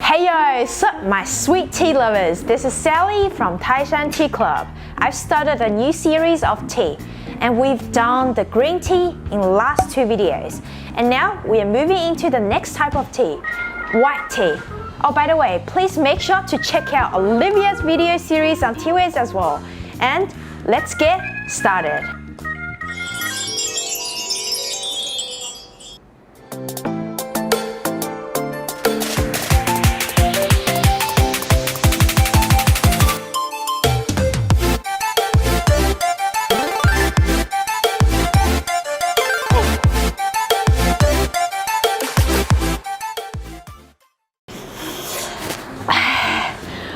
Hey yo, sup my sweet tea lovers, this is Sally from Taishan Tea Club. I've started a new series of tea and we've done the green tea in the last two videos. And now we are moving into the next type of tea, white tea. Oh, by the way, please make sure to check out Olivia's video series on tea waves as well. And let's get started.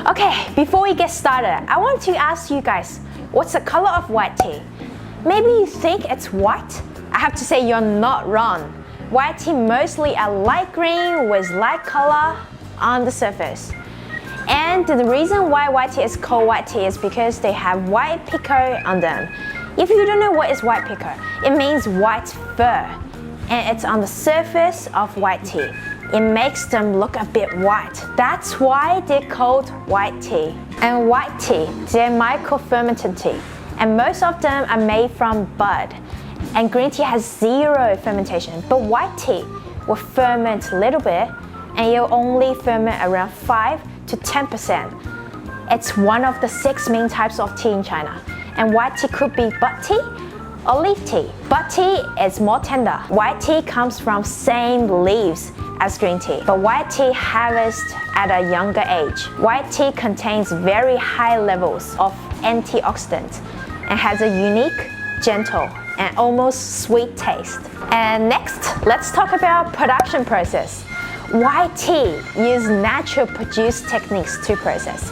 Okay, before we get started, I want to ask you guys, what's the color of white tea? Maybe you think it's white? I have to say you're not wrong. White tea mostly are light green with light color on the surface. And the reason why white tea is called white tea is because they have white pico on them. If you don't know what is white pico, it means white fur, and it's on the surface of white tea. It makes them look a bit white. That's why they're called white tea. And white tea, they're micro-fermented tea. And most of them are made from bud. And green tea has zero fermentation. But white tea will ferment a little bit and it'll only ferment around 5 to 10%. It's one of the 6 main types of tea in China. And white tea could be bud tea or leaf tea. Bud tea is more tender. White tea comes from same leaves as green tea, but white tea harvested at a younger age. White tea contains very high levels of antioxidants and has a unique, gentle, and almost sweet taste. And next, let's talk about production process. White tea uses natural produced techniques to process.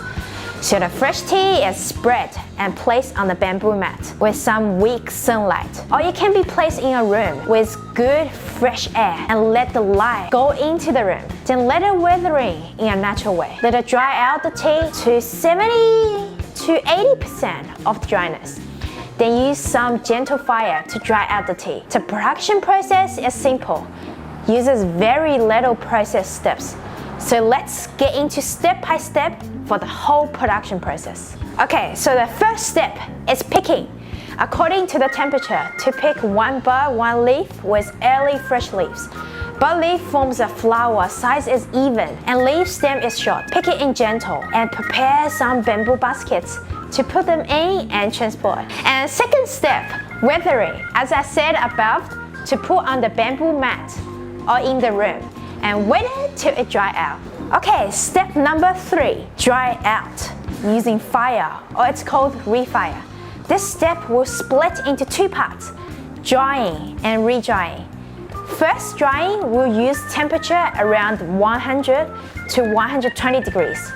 So the fresh tea is spread and placed on the bamboo mat with some weak sunlight. Or it can be placed in a room with good fresh air and let the light go into the room. Then let it withering in a natural way. Let it dry out the tea to 70 to 80% of dryness. Then use some gentle fire to dry out the tea. The production process is simple. Uses very little process steps. So let's get into step by step for the whole production process. Okay, so the first step is picking. According to the temperature, to pick one bud, one leaf with early fresh leaves. Bud leaf forms a flower, size is even, and leaf stem is short. Pick it in gentle and prepare some bamboo baskets to put them in and transport. And second step, weathering. As I said above, to put on the bamboo mat or in the room and wait till it dry out. Okay, step number 3, dry out using fire, or it's called refire. This step will split into 2 parts, drying and re-drying. First drying will use temperature around 100 to 120 degrees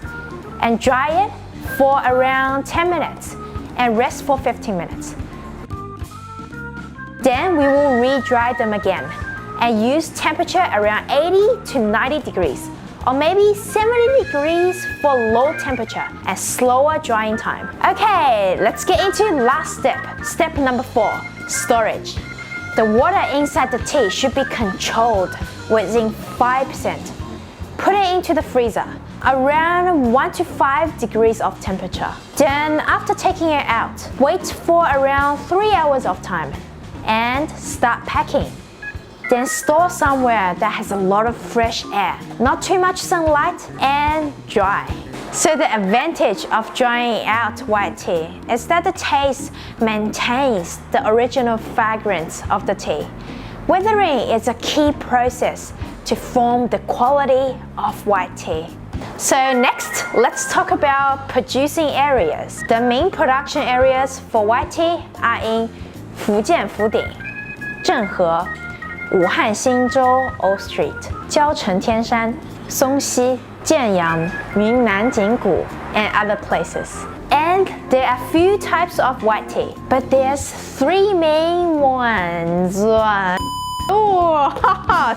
and dry it for around 10 minutes and rest for 15 minutes. Then we will re-dry them again and use temperature around 80 to 90 degrees or maybe 70 degrees for low temperature and slower drying time. Okay, let's get into last step. Step number 4, storage. The water inside the tea should be controlled within 5%. Put it into the freezer, around 1 to 5 degrees of temperature. Then after taking it out, wait for around 3 hours of time and start packing. Then store somewhere that has a lot of fresh air, not too much sunlight, and dry. So the advantage of drying out white tea is that the taste maintains the original fragrance of the tea. Weathering is a key process to form the quality of white tea. So next, let's talk about producing areas. The main production areas for white tea are in Fujian Fuding, Zhenhe, 武汉新洲 Old Street, 蕉城天山, 松溪, 建阳, 云南景谷, and other places. And there are few types of white tea, but there's 3 main ones.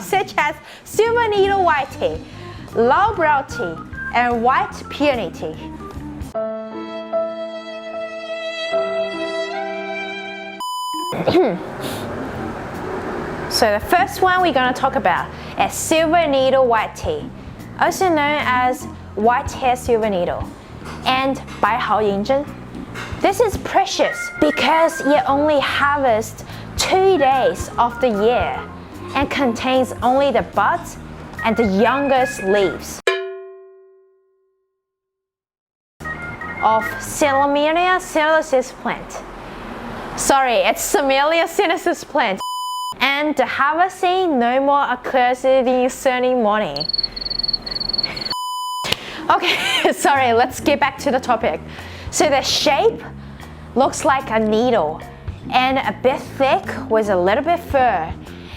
Such as silver needle white tea, low brow tea, and white peony tea. So the first one we're going to talk about is silver needle white tea. also known as white-hair silver needle, and 白毫银针. This is precious because it only harvests 2 days of the year and contains only the buds and the youngest leaves of Camellia sinensis plant. Sorry, it's Camellia sinensis plant. And the harvesting no more occurs in sunny morning. Okay, sorry, let's get back to the topic. So the shape looks like a needle and a bit thick with a little bit fur.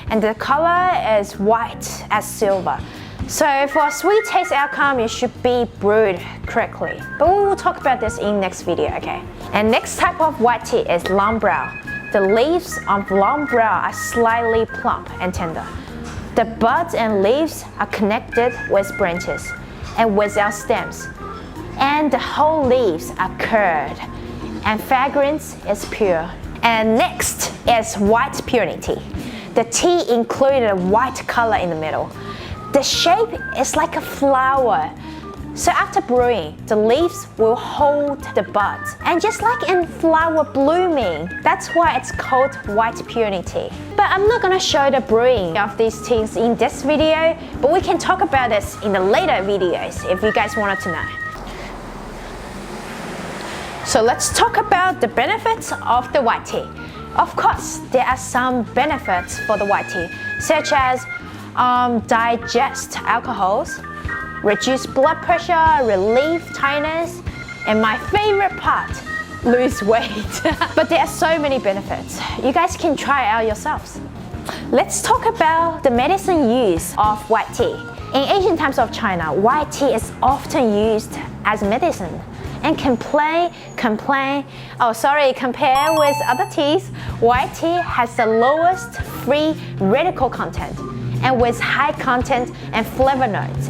And the color is white as silver. So for a sweet taste outcome, it should be brewed correctly. But we will talk about this in next video, okay? And next type of white tea is long brow. The leaves of long brow are slightly plump and tender. The buds and leaves are connected with branches and without stems. And the whole leaves are curved and fragrance is pure. And next is white peony tea. The tea included a white color in the middle. The shape is like a flower. So after brewing, the leaves will hold the buds. And just like in flower blooming, that's why it's called white peony tea. But I'm not gonna show the brewing of these teas in this video, but we can talk about this in the later videos if you guys wanted to know. So let's talk about the benefits of the white tea. Of course, there are some benefits for the white tea, such as digest alcohols, reduce blood pressure, relieve tiredness, and my favorite part, lose weight. But there are so many benefits. You guys can try it out yourselves. Let's talk about the medicine use of white tea. In ancient times of China, white tea is often used as medicine. And compare with other teas, white tea has the lowest free radical content and with high content and flavonoids.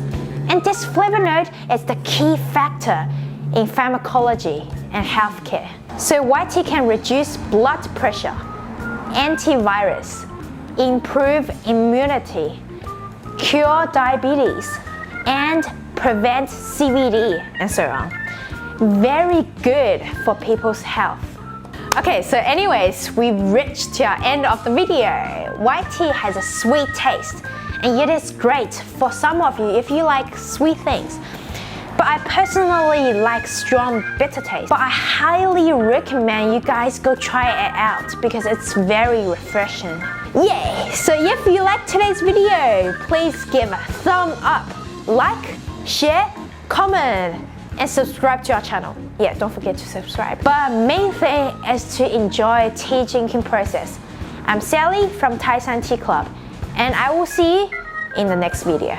And this flavonoid is the key factor in pharmacology and healthcare. So white tea can reduce blood pressure, antivirus, improve immunity, cure diabetes, and prevent CVD, and so on. Very good for people's health. Okay, so anyways, we've reached to our end of the video. White tea has a sweet taste, and it is great for some of you if you like sweet things. But I personally like strong bitter taste. But I highly recommend you guys go try it out because it's very refreshing. Yay! So if you like today's video, please give a thumb up, like, share, comment, and subscribe to our channel. Yeah, don't forget to subscribe. But main thing is to enjoy tea drinking process. I'm Sally from Taishan Tea Club, and I will see you in the next video.